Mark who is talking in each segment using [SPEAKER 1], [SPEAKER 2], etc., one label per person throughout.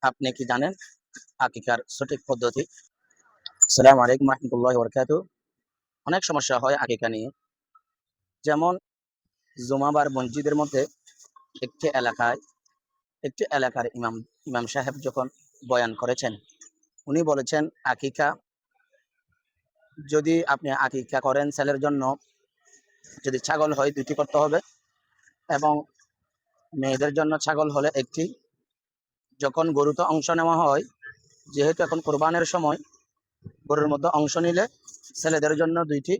[SPEAKER 1] আপনি কি জানেন আকিকার সঠিক পদ্ধতি? আসসালামু আলাইকুম রহমতুল্লাহ বরকাতু। অনেক সমস্যা হয় আকিকা নিয়ে। যেমন জুমাবার মসজিদের মধ্যে একটি এলাকায় একটি এলাকার ইমাম ইমাম সাহেব যখন বয়ান করেছেন, উনি বলেছেন আকিকা যদি আপনি আকিকা করেন ছেলের জন্য, যদি ছাগল হয় দুটি করতে হবে, এবং মেয়েদের জন্য ছাগল হলে একটি। যখন গরুতে অংশ নেওয়া হয়, যেহেতু এখন কোরবানের সময়, গরুর মধ্যে অংশ নিলে ছেলেদের জন্য দুইটি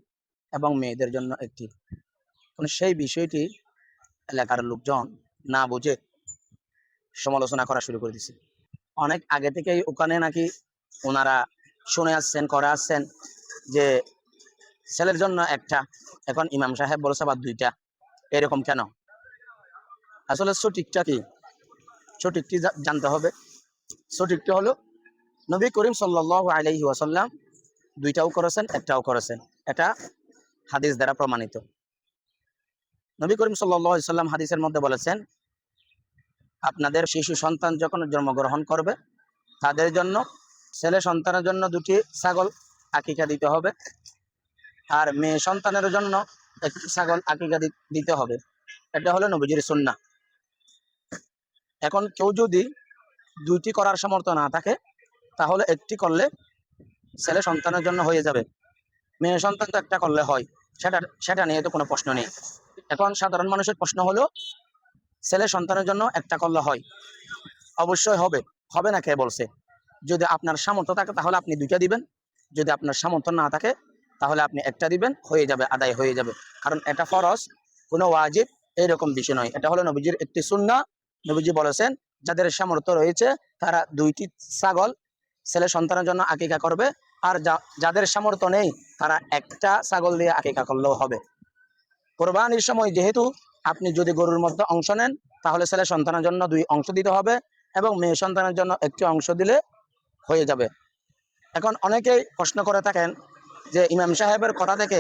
[SPEAKER 1] এবং মেয়েদের জন্য একটি। সেই বিষয়টি এলাকার লোকজন না বুঝে সমালোচনা করা শুরু করে দিছে। অনেক আগে থেকেই ওখানে নাকি ওনারা শুনে আসছেন, করে আসছেন যে ছেলের জন্য একটা, এখন ইমাম সাহেব বলছে আবার দুইটা। এরকম কেন? আসলে সঠিকটা কি? সঠিকটি জানতে হবে। সঠিকটি হলো নবী করিম সাল্লাল্লাহু আলাইহি ওয়াসাল্লাম দুইটাও করেছেন, একটাও করেছেন। এটা হাদিস দ্বারা প্রমাণিত। নবী করিম সাল্লাল্লাহু আলাইহি ওয়াসাল্লাম হাদিসের মধ্যে বলেছেন, আপনাদের শিশু সন্তান যখন জন্মগ্রহণ করবে তাদের জন্য, ছেলে সন্তানের জন্য দুটি ছাগল আকিকা দিতে হবে, আর মেয়ে সন্তানের জন্য একটি ছাগল আকিকা দিতে হবে। এটা হলো নবীজির সুন্নাহ। এখন কেউ যদি দুইটি করার সামর্থ্য না থাকে, তাহলে একটি করলে ছেলে সন্তানের জন্য হয়ে যাবে। মেয়ে সন্তান তো একটা করলে হয়, সেটা নিয়ে তো কোনো প্রশ্ন নেই। এখন সাধারণ মানুষের প্রশ্ন হলো, ছেলে সন্তানের জন্য একটা করলে হয়? অবশ্যই হবে। হবে না কে বলছে? যদি আপনার সামর্থ্য থাকে তাহলে আপনি দুইটা দিবেন, যদি আপনার সামর্থ্য না থাকে তাহলে আপনি একটা দিবেন, হয়ে যাবে, আদায় হয়ে যাবে। কারণ এটা ফরজ, কোনো ওয়াজিব এরকম বিষয় নয়। এটা হলো নবীজির একটি সুন্নাহ। নবীজি বলেছেন, যাদের সামর্থ্য রয়েছে তারা দুইটি ছাগল ছেলে সন্তানের জন্য আকিকা করবে, আর যাদের সামর্থ্য নেই তারা একটা ছাগল দিয়ে আকিকা করলেও হবে। কোরবানির সময় যেহেতু আপনি যদি গরুর মধ্যে অংশ নেন, তাহলে ছেলে সন্তানের জন্য দুই অংশ দিতে হবে এবং মেয়ে সন্তানের জন্য একটি অংশ দিলে হয়ে যাবে। এখন অনেকেই প্রশ্ন করে থাকেন যে ইমাম সাহেবের কথা থেকে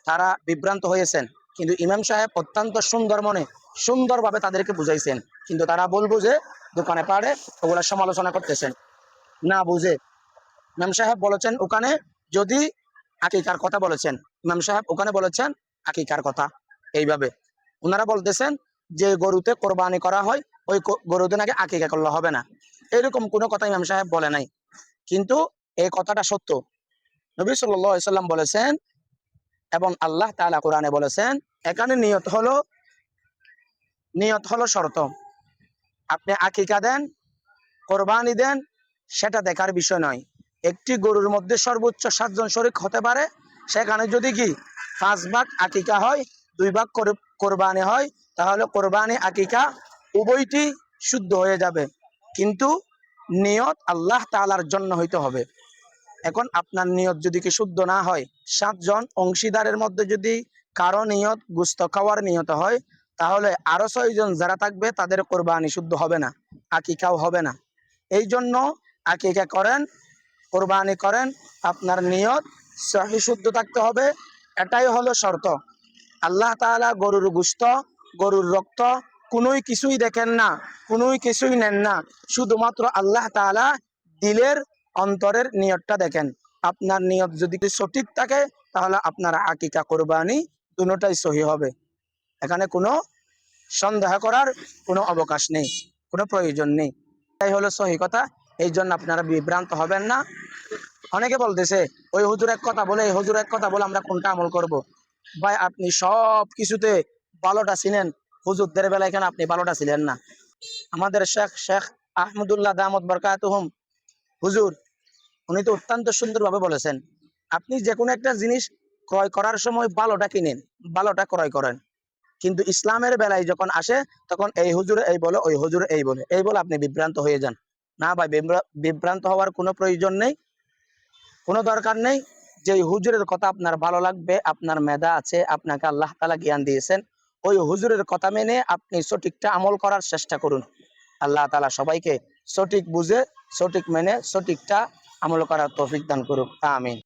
[SPEAKER 1] তারা বিভ্রান্ত হয়েছেন, কিন্তু ইমাম সাহেব অত্যন্ত সুন্দর মনে সুন্দরভাবে তাদেরকে বুঝাইছেন, কিন্তু তারা ভুল বুঝে দোকানে পাড়ে ওগুলা সমালোচনা করতেছেন না বুঝে। ইমাম সাহেব বলেছেন ওখানে, যদি আকিকার কথা বলেছেন, ইমাম সাহেব ওখানে বলেছেন আকিকার কথা এইভাবে। ওনারা বলতেছেন যে গরুতে কোরবানি করা হয়, ওই গরুতে নাকি আকিকা করলে হবে না, এরকম কোনো কথা ইমাম সাহেব বলে নাই। কিন্তু এই কথাটা সত্য। নবী সাল্লাল্লাহু আলাইহি সাল্লাম বলেছেন এবং আল্লাহ তাআলা কোরআনে বলেছেন, এখানে নিয়ত হলো শর্ত। আপনি আকিকা দেন, কোরবানি দেন, সেটা দেখার বিষয় নয়। একটি গরুর মধ্যে সর্বোচ্চ 7 জন শরীক হতে পারে। সেখানে যদি কি 5 ভাগ আকিকা হয়, 2 ভাগ কোরবানি হয়, তাহলে কোরবানি আকিকা উভয়টি শুদ্ধ হয়ে যাবে। কিন্তু নিয়ত আল্লাহ তাআলার জন্য হইতে হবে। এখন আপনার নিয়ত যদি কি শুদ্ধ না হয়, 7 জন অংশীদারের মধ্যে যদি কারো নিয়ত গোশত খাওয়ার নিয়ত হয়, তাহলে আরো 6 জন যারা থাকবে তাদের কোরবানি শুদ্ধ হবে না, আকিকাও হবে না। এই জন্য আকিকা করেন, কোরবানি করেন, আপনার নিয়ত সহি শুদ্ধ থাকতে হবে। এটাই হলো শর্ত। আল্লাহ তাআলা গরুর গোশত, গরুর রক্ত কোনোই কিছুই দেখেন না, কোনোই কিছুই নেন না। শুধুমাত্র আল্লাহ তাআলা দিলের, অন্তরের নিয়তটা দেখেন। আপনার নিয়ত যদি সঠিক থাকে, তাহলে আপনার আকিকা কোরবানি দুটোটাই সহি হবে। এখানে কোনো সন্দেহ করার কোনো অবকাশ নেই, কোনো প্রয়োজন নেই। এটাই হলো সহি কথা। এই জন্য আপনারা বিভ্রান্ত হবেন না। অনেকে বলতেছে ওই হুজুর এক কথা বলে, এই হুজুর এক কথা বলে, আমরা কোনটা আমল করব? ভাই, আপনি সব কিছুতে ভালোটা ছিলেন, হুজুরদের বেলায় কেন আপনি ভালোটা ছিলেন না? আমাদের শেখ আহমদুল্লাহ দামত বরকাতুহুম হুজুর, উনি তো অত্যন্ত সুন্দরভাবে বলেছেন, আপনি যে কোনো একটা জিনিস ক্রয় করার সময় ভালোটা কিনেন, ভালোটা ক্রয় করেন। কিন্তু ইসলামের বেলায় যখন আসে, তখন এই হুজুর এই বলে, ওই হুজুর এই বলে আপনি বিভ্রান্ত হয়ে যান। না ভাই, বিভ্রান্ত হওয়ার কোনো প্রয়োজন নেই, কোনো দরকার নেই। যে হুজুরের কথা আপনার ভালো লাগবে, আপনার মেধা আছে, আপনাকে আল্লাহ তাআলা জ্ঞান দিয়েছেন, ওই হুজুরের কথা মেনে আপনি সঠিকটা আমল করার চেষ্টা করুন। আল্লাহ তাআলা সবাইকে সঠিক বুঝে, সঠিক মেনে, সঠিকটা আমল করার তৌফিক দান করুক। আমিন।